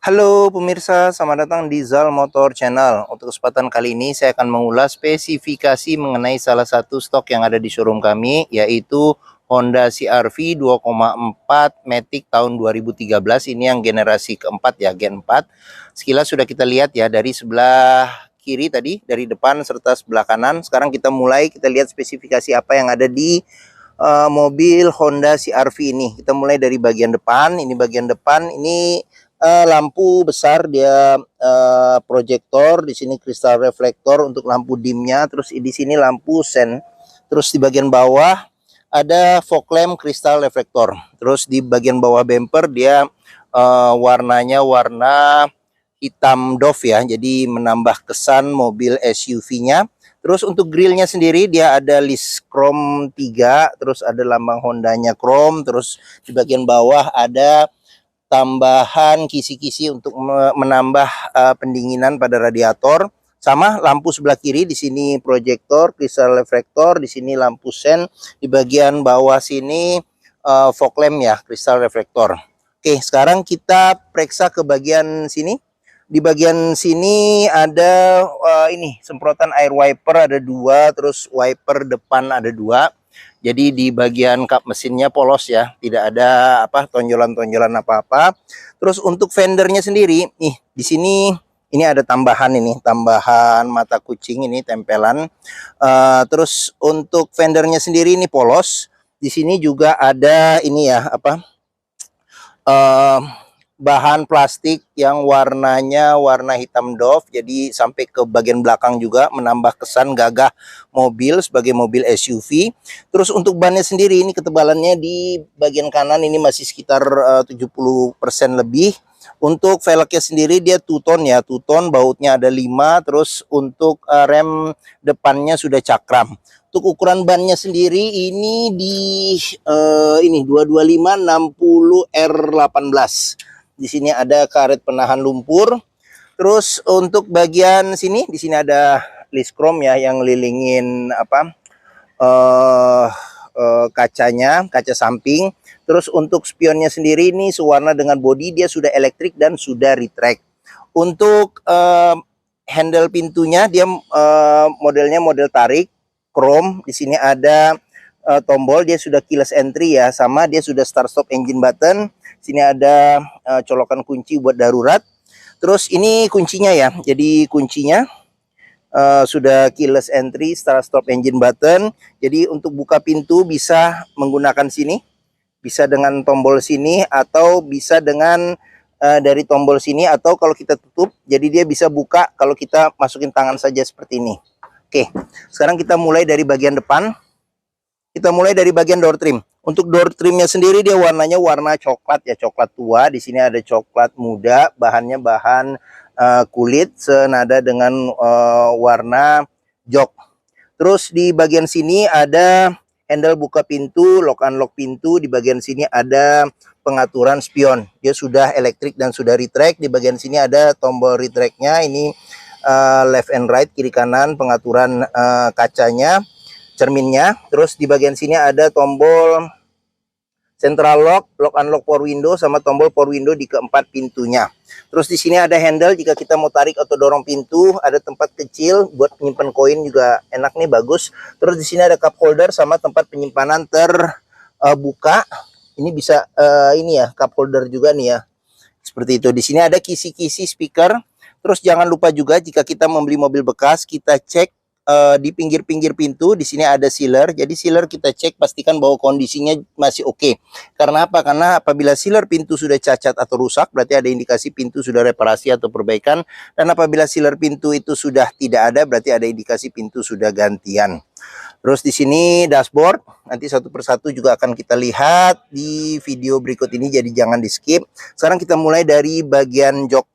Halo pemirsa, selamat datang di Zal Motor Channel. Untuk kesempatan kali ini saya akan mengulas spesifikasi mengenai salah satu stok yang ada di showroom kami, yaitu Honda CR-V 2,4 Matic tahun 2013. Ini yang generasi keempat ya, Gen 4. Sekilas sudah kita lihat ya dari sebelah kiri tadi, dari depan serta sebelah kanan. Sekarang kita lihat spesifikasi apa yang ada di mobil Honda CR-V ini. Kita mulai dari bagian depan. Ini bagian depan ini lampu besar, dia proyektor, di sini kristal reflektor untuk lampu dimnya, terus di sini lampu sen, terus di bagian bawah ada fog lamp kristal reflektor, terus di bagian bawah bumper dia warnanya warna hitam doff ya, jadi menambah kesan mobil SUV-nya. Terus untuk grillnya sendiri dia ada list chrome 3, terus ada lambang Hondanya chrome, terus di bagian bawah ada tambahan kisi-kisi untuk menambah pendinginan pada radiator. Sama lampu sebelah kiri di sini proyektor, kristal reflektor, di sini lampu sen, di bagian bawah sini fog lamp ya, kristal reflektor. Oke, sekarang kita periksa ke bagian sini. Di bagian sini ada ini semprotan air wiper ada 2, terus wiper depan ada 2. Jadi di bagian kap mesinnya polos ya, tidak ada tonjolan-tonjolan apa-apa. Terus untuk fendernya sendiri, nih di sini ini ada tambahan mata kucing ini tempelan. Terus untuk fendernya sendiri ini polos. Di sini juga ada ini ya bahan plastik yang warnanya warna hitam doff, jadi sampai ke bagian belakang juga menambah kesan gagah mobil sebagai mobil SUV. Terus untuk bannya sendiri ini ketebalannya di bagian kanan ini masih sekitar 70% lebih. Untuk velgnya sendiri dia two-tone ya, two-tone, bautnya ada 5, terus untuk rem depannya sudah cakram. Untuk ukuran bannya sendiri ini di ini 225/60R18. Di sini ada karet penahan lumpur. Terus untuk bagian sini, di sini ada list chrome ya yang lilingin kacanya, kaca samping. Terus untuk spionnya sendiri ini sewarna dengan bodi, dia sudah elektrik dan sudah retract. Untuk handle pintunya dia modelnya model tarik chrome. Di sini ada tombol, dia sudah keyless entry ya, sama dia sudah start stop engine button. Sini ada colokan kunci buat darurat. Terus ini kuncinya ya, jadi kuncinya sudah keyless entry, start stop engine button. Jadi untuk buka pintu bisa menggunakan sini, bisa dengan tombol sini, atau bisa dengan dari tombol sini, atau kalau kita tutup jadi dia bisa buka kalau kita masukin tangan saja seperti ini. Oke, sekarang kita mulai dari bagian depan. Kita mulai dari bagian door trim. Untuk door trimnya sendiri dia warnanya warna coklat ya, coklat tua. Di sini ada coklat muda, bahannya bahan kulit senada dengan warna jok. Terus di bagian sini ada handle buka pintu, lock unlock pintu. Di bagian sini ada pengaturan spion. Dia sudah elektrik dan sudah retract. Di bagian sini ada tombol retractnya. Ini left and right, kiri kanan, pengaturan kacanya, cerminnya. Terus di bagian sini ada tombol central lock, lock unlock power window, sama tombol power window di keempat pintunya. Terus di sini ada handle jika kita mau tarik atau dorong pintu, ada tempat kecil buat menyimpan koin juga enak nih, bagus. Terus di sini ada cup holder sama tempat penyimpanan terbuka. Ini bisa ini ya, cup holder juga nih ya. Seperti itu. Di sini ada kisi-kisi speaker. Terus jangan lupa juga jika kita membeli mobil bekas, kita cek di pinggir-pinggir pintu. Di sini ada sealer. Jadi sealer kita cek, pastikan bahwa kondisinya masih oke. Karena apa? Karena apabila sealer pintu sudah cacat atau rusak, berarti ada indikasi pintu sudah reparasi atau perbaikan. Dan apabila sealer pintu itu sudah tidak ada, berarti ada indikasi pintu sudah gantian. Terus di sini dashboard, nanti satu persatu juga akan kita lihat di video berikut ini, jadi jangan di skip. Sekarang kita mulai dari bagian jok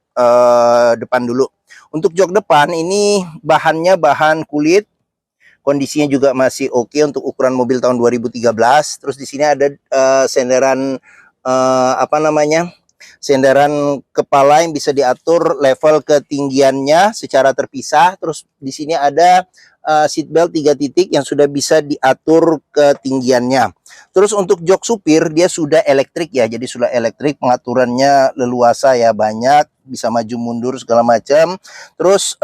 depan dulu. Untuk jok depan ini bahannya bahan kulit, kondisinya juga masih oke untuk ukuran mobil tahun 2013. Terus di sini ada senderan senderan kepala yang bisa diatur level ketinggiannya secara terpisah. Terus di sini ada seatbelt 3 titik yang sudah bisa diatur ketinggiannya. Terus untuk jok supir dia sudah elektrik ya, jadi sudah elektrik, pengaturannya leluasa ya, banyak, bisa maju mundur segala macam. Terus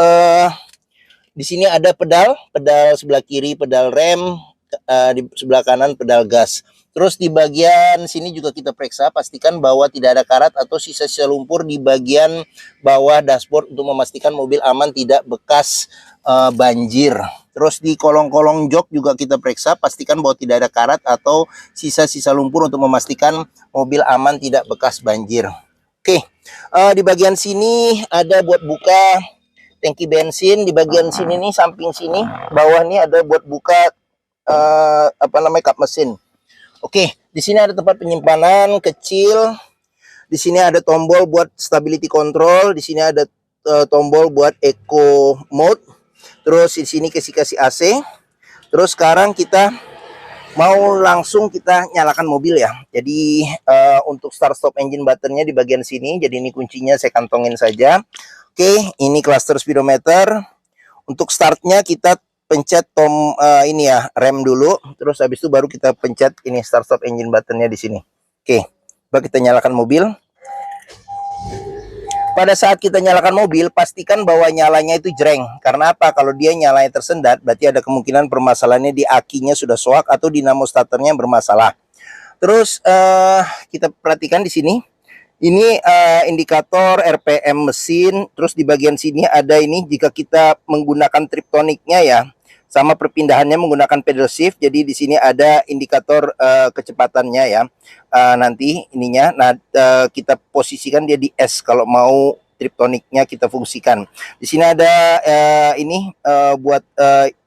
di sini ada pedal sebelah kiri pedal rem, di sebelah kanan pedal gas. Terus di bagian sini juga kita periksa, pastikan bahwa tidak ada karat atau sisa-sisa lumpur di bagian bawah dashboard untuk memastikan mobil aman tidak bekas banjir. Terus di kolong-kolong jok juga kita periksa, pastikan bahwa tidak ada karat atau sisa-sisa lumpur untuk memastikan mobil aman tidak bekas banjir. Oke, di bagian sini ada buat buka tangki bensin. Di bagian sini nih, samping sini, bawah nih ada buat buka apa namanya, kap mesin. Oke, di sini ada tempat penyimpanan kecil. Di sini ada tombol buat stability control. Di sini ada tombol buat eco mode. Terus di sini kasih AC. Terus sekarang kita mau langsung kita nyalakan mobil ya. Jadi untuk start stop engine buttonnya di bagian sini. Jadi ini kuncinya saya kantongin saja. Oke, ini cluster speedometer. Untuk startnya kita pencet ini ya, rem dulu, terus habis itu baru kita pencet ini start stop engine buttonnya di sini. Oke, coba kita nyalakan mobil. Pada saat kita nyalakan mobil, pastikan bahwa nyalanya itu jreng. Karena apa? Kalau dia nyalanya tersendat, berarti ada kemungkinan permasalahannya di akinya sudah soak atau dinamo starternya bermasalah. Terus kita perhatikan di sini. Ini indikator RPM mesin. Terus di bagian sini ada ini jika kita menggunakan triptoniknya ya, sama perpindahannya menggunakan pedal shift. Jadi di sini ada indikator kecepatannya ya. Nanti ininya, nah kita posisikan dia di S kalau mau triptoniknya kita fungsikan. Di sini ada ini buat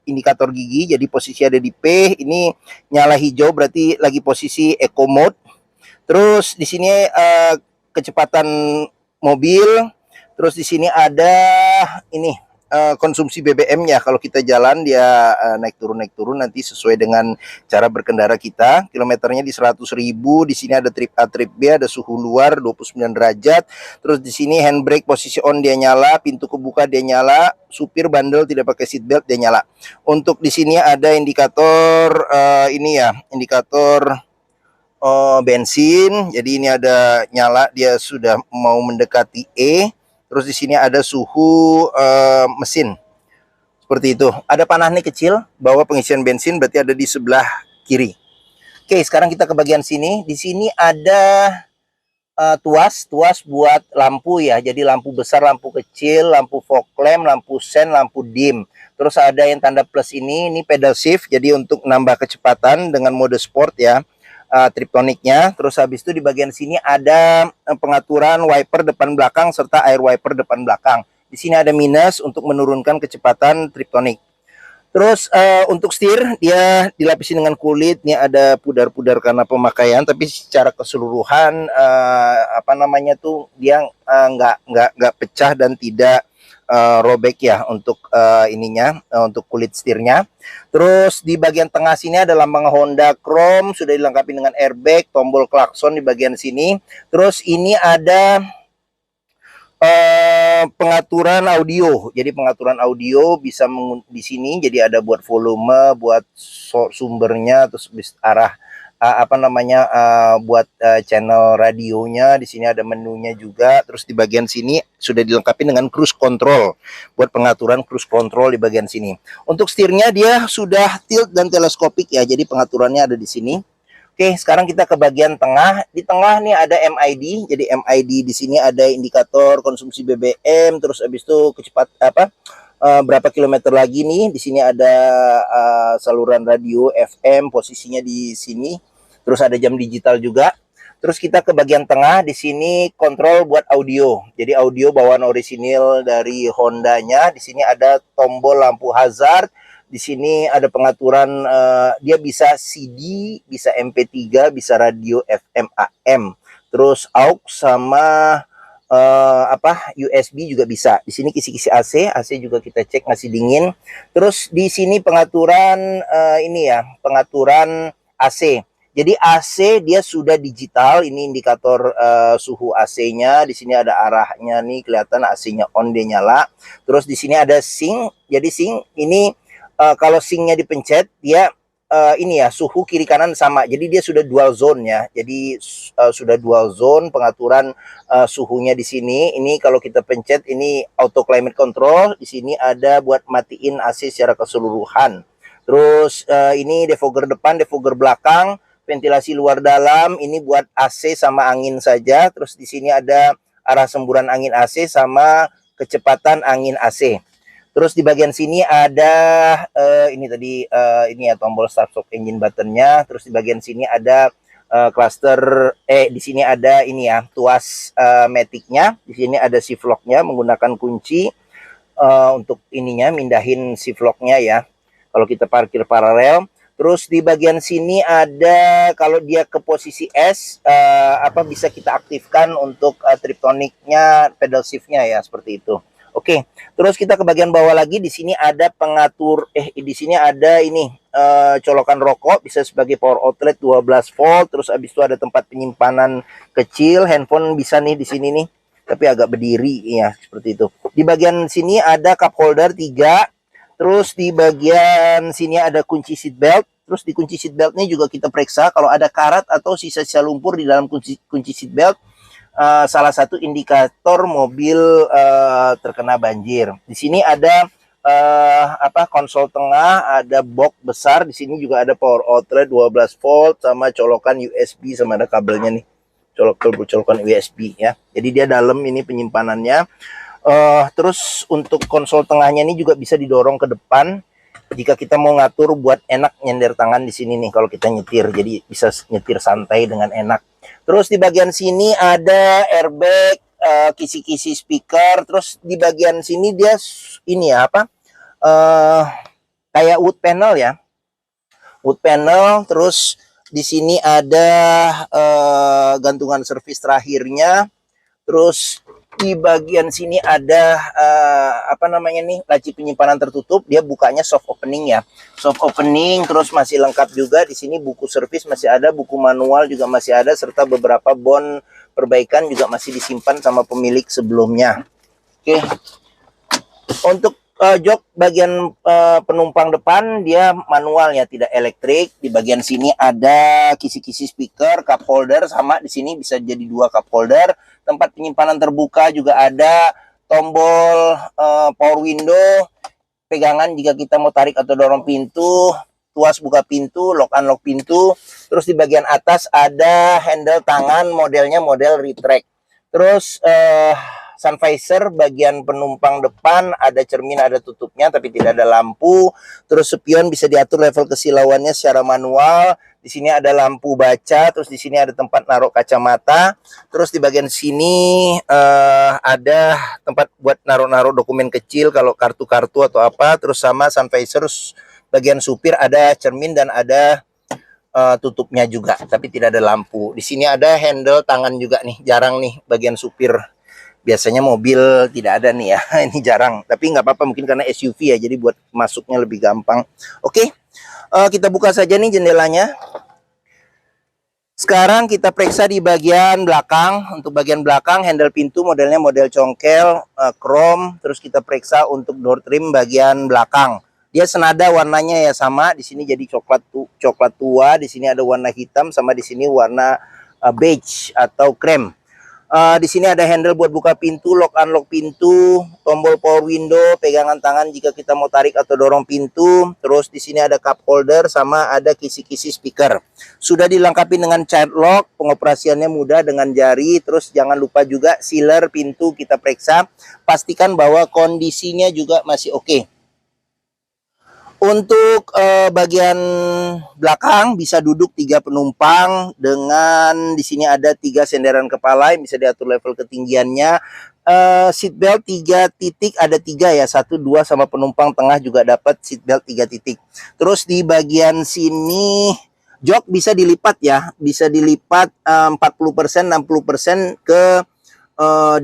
indikator gigi. Jadi posisi ada di P. Ini nyala hijau berarti lagi posisi eco mode. Terus di sini kecepatan mobil. Terus di sini ada ini konsumsi BBM-nya. Kalau kita jalan dia naik turun nanti sesuai dengan cara berkendara kita. Kilometernya di 100.000. Di sini ada trip A, trip B, ada suhu luar 29 derajat. Terus di sini handbrake posisi on dia nyala, pintu kebuka dia nyala, supir bandel tidak pakai seatbelt dia nyala. Untuk di sini ada indikator ini ya, indikator bensin. Jadi ini ada nyala, dia sudah mau mendekati E. Terus di sini ada suhu mesin. Seperti itu. Ada panah nih kecil bahwa pengisian bensin, berarti ada di sebelah kiri. Oke, sekarang kita ke bagian sini. Di sini ada tuas buat lampu ya. Jadi lampu besar, lampu kecil, lampu fog lamp, lampu sen, lampu dim. Terus ada yang tanda plus ini pedal shift. Jadi untuk nambah kecepatan dengan mode sport ya. Triptoniknya. Terus habis itu di bagian sini ada pengaturan wiper depan belakang serta air wiper depan belakang. Di sini ada minus untuk menurunkan kecepatan triptonik. Terus untuk setir dia dilapisi dengan kulit. Ini ada pudar-pudar karena pemakaian, tapi secara keseluruhan apa namanya tuh dia nggak pecah dan tidak robek ya untuk ininya, untuk kulit setirnya. Terus di bagian tengah sini ada lambang Honda Chrome, sudah dilengkapi dengan airbag, tombol klakson di bagian sini. Terus ini ada pengaturan audio. Jadi pengaturan audio bisa di sini. Jadi ada buat volume, buat sumbernya, terus arah apa namanya buat channel radionya. Di sini ada menunya juga. Terus di bagian sini sudah dilengkapi dengan cruise control buat pengaturan cruise control di bagian sini. Untuk setirnya dia sudah tilt dan teleskopik ya. Jadi pengaturannya ada di sini. Oke, sekarang kita ke bagian tengah. Di tengah nih ada MID. Jadi MID di sini ada indikator konsumsi BBM, terus habis itu berapa kilometer lagi nih. Di sini ada saluran radio FM, posisinya di sini. Terus ada jam digital juga. Terus kita ke bagian tengah, di sini kontrol buat audio. Jadi audio bawaan orisinil dari Hondanya. Di sini ada tombol lampu hazard. Di sini ada pengaturan dia bisa CD, bisa MP3, bisa radio FM AM. Terus aux sama USB juga bisa. Di sini kisi-kisi AC, AC juga kita cek masih dingin. Terus di sini pengaturan ini ya, pengaturan AC. Jadi AC dia sudah digital, ini indikator suhu AC-nya. Di sini ada arahnya nih, kelihatan AC-nya on, dia nyala. Terus di sini ada sync. Jadi sync ini kalau sync-nya dipencet, dia ini ya, suhu kiri kanan sama. Jadi dia sudah dual zone ya. Jadi sudah dual zone pengaturan suhunya di sini. Ini kalau kita pencet ini auto climate control. Di sini ada buat matiin AC secara keseluruhan. Terus ini defogger depan, defogger belakang, ventilasi luar dalam. Ini buat AC sama angin saja. Terus di sini ada arah semburan angin AC sama kecepatan angin AC. Terus di bagian sini ada ini tadi ini ya tombol start stop engine buttonnya. Terus di bagian sini ada cluster di sini ada ini ya tuas maticnya. Di sini ada shift locknya menggunakan kunci untuk ininya mindahin shift locknya ya. Kalau kita parkir paralel. Terus di bagian sini ada kalau dia ke posisi S bisa kita aktifkan untuk triptoniknya, pedal shiftnya ya seperti itu. Oke, terus kita ke bagian bawah lagi. Di sini ada pengatur di sini ada ini colokan rokok bisa sebagai power outlet 12 volt. Terus habis itu ada tempat penyimpanan kecil, handphone bisa nih di sini nih. Tapi agak berdiri ya seperti itu. Di bagian sini ada cup holder 3. Terus di bagian sini ada kunci seat belt. Terus di kunci seat beltnya juga kita periksa kalau ada karat atau sisa-sisa lumpur di dalam kunci seat belt. Salah satu indikator mobil terkena banjir. Di sini ada konsol tengah, ada box besar. Di sini juga ada power outlet 12 volt sama colokan USB sama ada kabelnya nih. Colokan USB ya. Jadi dia dalam ini penyimpanannya. Terus untuk konsol tengahnya ini juga bisa didorong ke depan. Jika kita mau ngatur buat enak nyender tangan di sini nih kalau kita nyetir. Jadi bisa nyetir santai dengan enak. Terus di bagian sini ada airbag, kisi-kisi speaker. Terus di bagian sini dia ini ya kayak wood panel ya. Wood panel. Terus di sini ada gantungan servis terakhirnya. Terus di bagian sini ada laci penyimpanan tertutup. Dia bukanya soft opening ya, soft opening. Terus masih lengkap juga di sini buku servis masih ada, buku manual juga masih ada, serta beberapa bon perbaikan juga masih disimpan sama pemilik sebelumnya. Oke, untuk jok bagian penumpang depan dia manual ya, tidak elektrik. Di bagian sini ada kisi-kisi speaker, cup holder sama di sini bisa jadi 2 cup holder. Tempat penyimpanan terbuka juga ada, tombol power window, pegangan jika kita mau tarik atau dorong pintu, tuas buka pintu, lock unlock pintu. Terus di bagian atas ada handle tangan, modelnya model retract. Terus sun visor bagian penumpang depan ada cermin, ada tutupnya tapi tidak ada lampu. Terus spion bisa diatur level kesilauannya secara manual. Di sini ada lampu baca, terus di sini ada tempat naruh kacamata. Terus di bagian sini ada tempat buat naruh-naruh dokumen kecil kalau kartu-kartu atau apa. Terus sama sun visor bagian supir ada cermin dan ada tutupnya juga, tapi tidak ada lampu. Di sini ada handle tangan juga nih, jarang nih bagian supir. Biasanya mobil tidak ada nih ya, ini jarang. Tapi nggak apa-apa, mungkin karena SUV ya, jadi buat masuknya lebih gampang. Oke, kita buka saja nih jendelanya. Sekarang kita periksa di bagian belakang. Untuk bagian belakang, handle pintu modelnya model congkel, chrome. Terus kita periksa untuk door trim bagian belakang. Dia senada warnanya ya sama. Di sini jadi coklat tua. Di sini ada warna hitam sama di sini warna beige atau krem. Di sini ada handle buat buka pintu, lock unlock pintu, tombol power window, pegangan tangan jika kita mau tarik atau dorong pintu. Terus di sini ada cup holder sama ada kisi-kisi speaker. Sudah dilengkapi dengan child lock, pengoperasiannya mudah dengan jari. Terus jangan lupa juga sealer pintu kita periksa, pastikan bahwa kondisinya juga masih oke. Untuk bagian belakang bisa duduk 3 penumpang dengan di sini ada 3 senderan kepala yang bisa diatur level ketinggiannya. Seat belt 3 titik, ada 3 ya, 1, 2 sama penumpang tengah juga dapat seat belt 3 titik. Terus di bagian sini jok bisa dilipat ya, bisa dilipat 40%, 60% ke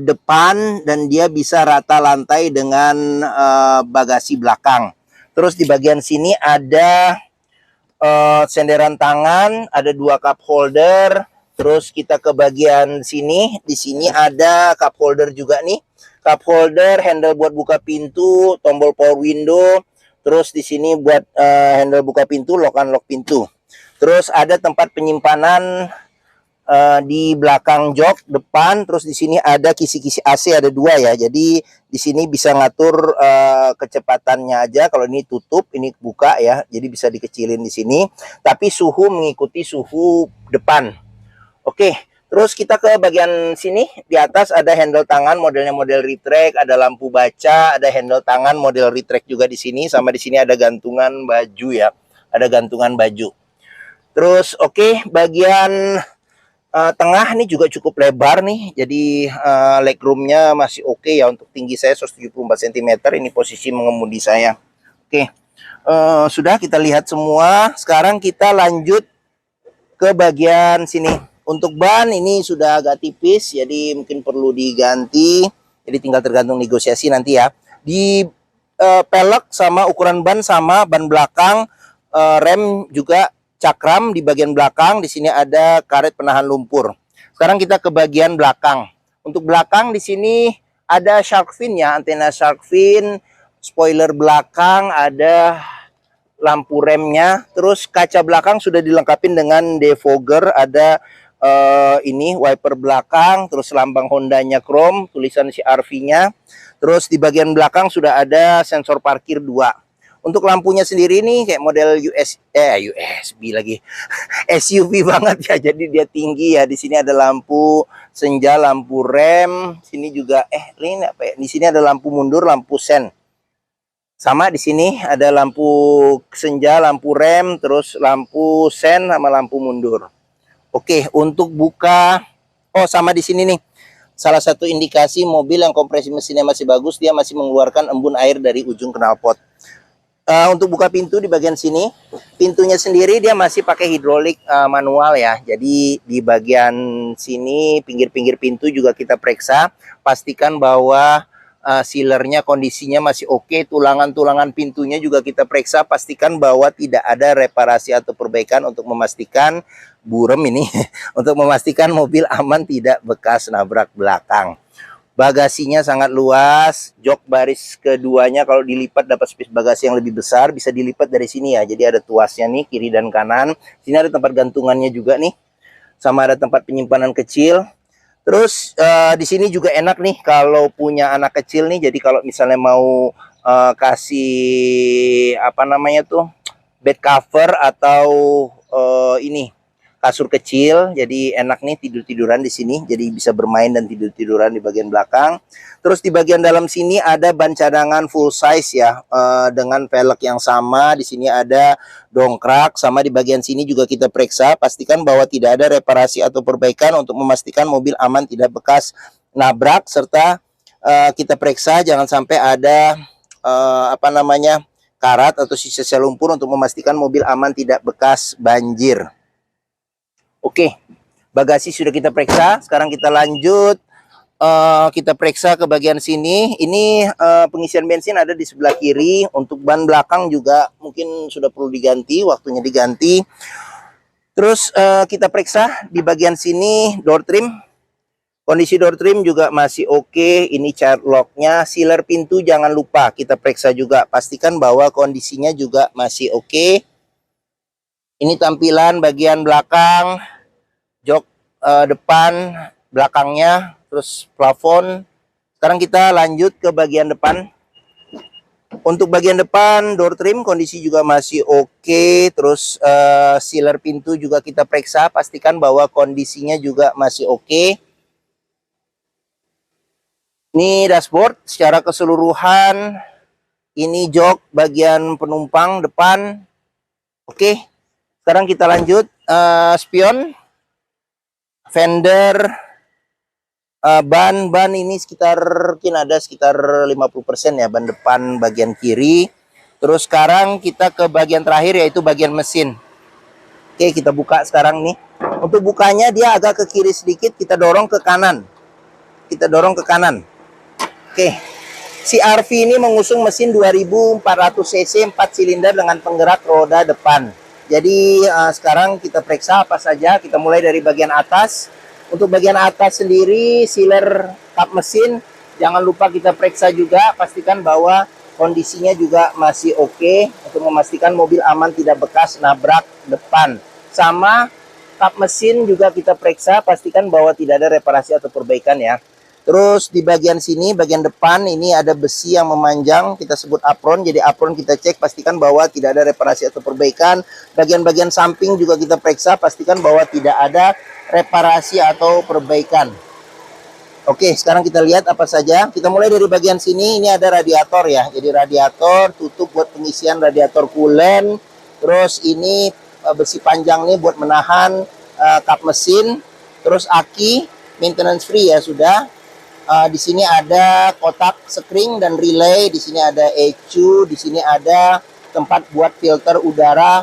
depan dan dia bisa rata lantai dengan bagasi belakang. Terus di bagian sini ada senderan tangan, ada 2 cup holder. Terus kita ke bagian sini, di sini ada cup holder juga nih. Cup holder, handle buat buka pintu, tombol power window, Terus di sini buat handle buka pintu, lock unlock pintu. Terus ada tempat penyimpanan di belakang jok depan. Terus di sini ada kisi-kisi AC, ada 2 ya. Jadi di sini bisa ngatur kecepatannya aja. Kalau ini tutup, ini buka ya. Jadi bisa dikecilin di sini. Tapi suhu mengikuti suhu depan. Oke. Terus kita ke bagian sini, di atas ada handle tangan modelnya model retract, ada lampu baca, ada handle tangan model retract juga di sini, sama di sini ada gantungan baju ya, ada gantungan baju. Terus oke, bagian tengah nih juga cukup lebar nih, jadi legroomnya masih oke ya untuk tinggi saya 174 cm, ini posisi mengemudi saya. Oke, sudah kita lihat semua, sekarang kita lanjut ke bagian sini. Untuk ban ini sudah agak tipis, jadi mungkin perlu diganti. Jadi tinggal tergantung negosiasi nanti ya. Di pelek sama ukuran ban sama, ban belakang, rem juga cakram di bagian belakang. Di sini ada karet penahan lumpur. Sekarang kita ke bagian belakang. Untuk belakang di sini ada shark fin ya, antena shark fin, spoiler belakang, ada lampu remnya. Terus kaca belakang sudah dilengkapi dengan defogger, ada ini wiper belakang, terus lambang Hondanya chrome, tulisan CR-V-nya. Terus di bagian belakang sudah ada sensor parkir 2. Untuk lampunya sendiri nih kayak model USB lagi. SUV banget ya. Jadi dia tinggi ya. Di sini ada lampu senja, lampu rem. Sini juga ini apa ya? Di sini ada lampu mundur, lampu sen. Sama di sini ada lampu senja, lampu rem, terus lampu sen sama lampu mundur. Oke, untuk buka, sama di sini nih, salah satu indikasi mobil yang kompresi mesinnya masih bagus, dia masih mengeluarkan embun air dari ujung knalpot. Untuk buka pintu di bagian sini, pintunya sendiri dia masih pakai hidrolik manual ya. Jadi di bagian sini, pinggir-pinggir pintu juga kita periksa, pastikan bahwa sealernya kondisinya masih oke, tulangan-tulangan pintunya juga kita periksa, pastikan bahwa tidak ada reparasi atau perbaikan untuk memastikan burem ini untuk memastikan mobil aman tidak bekas nabrak belakang. Bagasinya sangat luas, jok baris keduanya kalau dilipat dapat space bagasi yang lebih besar, bisa dilipat dari sini ya. Jadi ada tuasnya nih kiri dan kanan. Sini ada tempat gantungannya juga nih, sama ada tempat penyimpanan kecil. Terus di sini juga enak nih kalau punya anak kecil nih. Jadi kalau misalnya mau kasih apa namanya tuh bed cover atau ini kasur kecil, jadi enak nih tidur-tiduran di sini. Jadi bisa bermain dan tidur-tiduran di bagian belakang. Terus di bagian dalam sini ada ban cadangan full size ya, dengan velg yang sama. Di sini ada dongkrak, sama di bagian sini juga kita periksa, pastikan bahwa tidak ada reparasi atau perbaikan untuk memastikan mobil aman tidak bekas nabrak, serta kita periksa jangan sampai ada apa namanya karat atau sisa lumpur untuk memastikan mobil aman tidak bekas banjir. Oke, bagasi sudah kita periksa. Sekarang kita lanjut, kita periksa ke bagian sini. Ini pengisian bensin ada di sebelah kiri. Untuk ban belakang juga mungkin sudah perlu diganti, waktunya diganti. Terus kita periksa di bagian sini door trim. Kondisi door trim juga masih oke. Ini child locknya, sealer pintu jangan lupa kita periksa juga. Pastikan bahwa kondisinya juga masih oke. Ini tampilan bagian belakang, jok depan, belakangnya, terus plafon. Sekarang kita lanjut ke bagian depan. Untuk bagian depan, door trim kondisi juga masih oke. Terus sealer pintu juga kita periksa, pastikan bahwa kondisinya juga masih oke. Ini dashboard secara keseluruhan. Ini jok bagian penumpang depan. Oke, sekarang kita lanjut. Spion, fender, ban ini sekitar mungkin ada sekitar 50% ya, ban depan bagian kiri. Terus sekarang kita ke bagian terakhir yaitu bagian mesin. Oke, kita buka sekarang nih. Untuk bukanya dia agak ke kiri sedikit, kita dorong ke kanan. Kita dorong ke kanan. Oke. CR-V ini mengusung mesin 2400 cc 4 silinder dengan penggerak roda depan. Jadi sekarang kita periksa apa saja. Kita mulai dari bagian atas. Untuk bagian atas sendiri, sealer kap mesin jangan lupa kita periksa juga. Pastikan bahwa kondisinya juga masih oke untuk memastikan mobil aman tidak bekas nabrak depan. Sama kap mesin juga kita periksa, pastikan bahwa tidak ada reparasi atau perbaikan ya. Terus di bagian sini, bagian depan ini ada besi yang memanjang, kita sebut apron. Jadi apron kita cek, pastikan bahwa tidak ada reparasi atau perbaikan. Bagian-bagian samping juga kita periksa, pastikan bahwa tidak ada reparasi atau perbaikan. Oke, sekarang kita lihat apa saja. Kita mulai dari bagian sini, ini ada radiator ya. Jadi radiator, tutup buat pengisian radiator coolant. Terus ini besi panjang nih buat menahan kap mesin. Terus aki, maintenance free ya sudah. Di sini ada kotak screen dan relay, di sini ada ECU, di sini ada tempat buat filter udara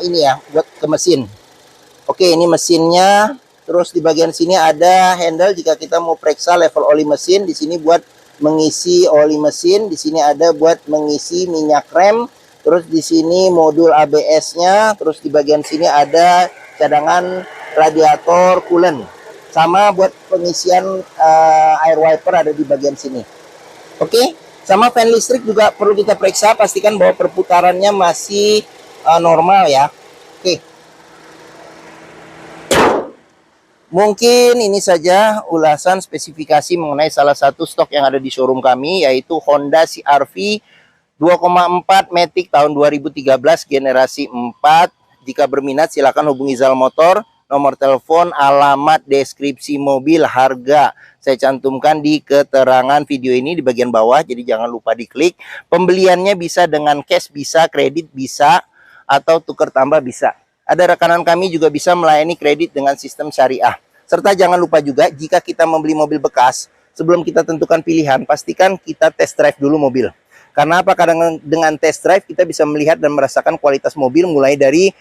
ini ya, buat ke mesin. Oke, ini mesinnya. Terus di bagian sini ada handle jika kita mau periksa level oli mesin. Di sini buat mengisi oli mesin, di sini ada buat mengisi minyak rem. Terus di sini modul ABS-nya, terus di bagian sini ada cadangan radiator coolant. Sama buat pengisian air wiper ada di bagian sini. Oke, sama fan listrik juga perlu kita periksa, pastikan bahwa perputarannya masih normal ya. Oke. Mungkin ini saja ulasan spesifikasi mengenai salah satu stok yang ada di showroom kami, yaitu Honda CR-V 2,4 Matic tahun 2013 generasi 4. Jika berminat silakan hubungi Zal Motor. Nomor telepon, alamat, deskripsi mobil, harga saya cantumkan di keterangan video ini di bagian bawah, jadi jangan lupa diklik. Pembeliannya bisa dengan cash, bisa kredit, bisa atau tukar tambah, bisa. Ada rekanan kami juga bisa melayani kredit dengan sistem syariah. Serta jangan lupa juga jika kita membeli mobil bekas, sebelum kita tentukan pilihan, pastikan kita test drive dulu mobil. Karena apa? Kadang dengan test drive kita bisa melihat dan merasakan kualitas mobil, mulai dari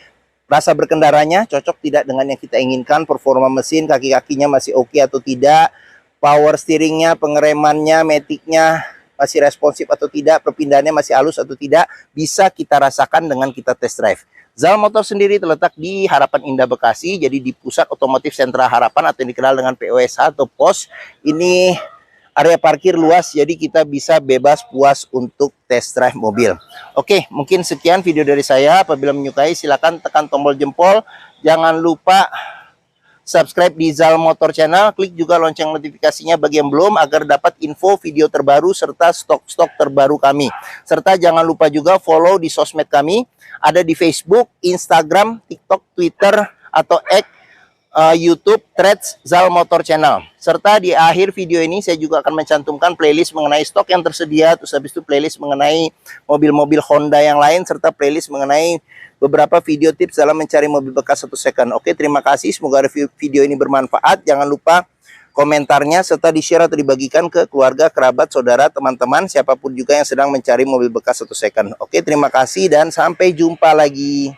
rasa berkendaranya cocok tidak dengan yang kita inginkan, performa mesin, kaki-kakinya masih oke atau tidak, power steeringnya, pengeremannya, metiknya masih responsif atau tidak, perpindahannya masih halus atau tidak, bisa kita rasakan dengan kita test drive. Zal Motor sendiri terletak di Harapan Indah Bekasi, jadi di pusat otomotif sentra Harapan atau yang dikenal dengan POSH atau POS. Ini area parkir luas, jadi kita bisa bebas puas untuk test drive mobil. Oke, mungkin sekian video dari saya. Apabila menyukai silakan tekan tombol jempol. Jangan lupa subscribe di Zal Motor Channel, klik juga lonceng notifikasinya bagi yang belum agar dapat info video terbaru serta stok-stok terbaru kami. Serta jangan lupa juga follow di sosmed kami, ada di Facebook, Instagram, TikTok, Twitter atau X, YouTube, Threads, Zal Motor Channel. Serta di akhir video ini saya juga akan mencantumkan playlist mengenai stok yang tersedia, terus habis itu playlist mengenai mobil-mobil Honda yang lain, serta playlist mengenai beberapa video tips dalam mencari mobil bekas atau second. Oke, terima kasih, semoga review video ini bermanfaat. Jangan lupa komentarnya serta di-share atau dibagikan ke keluarga, kerabat, saudara, teman-teman, siapapun juga yang sedang mencari mobil bekas atau second. Oke, terima kasih dan sampai jumpa lagi.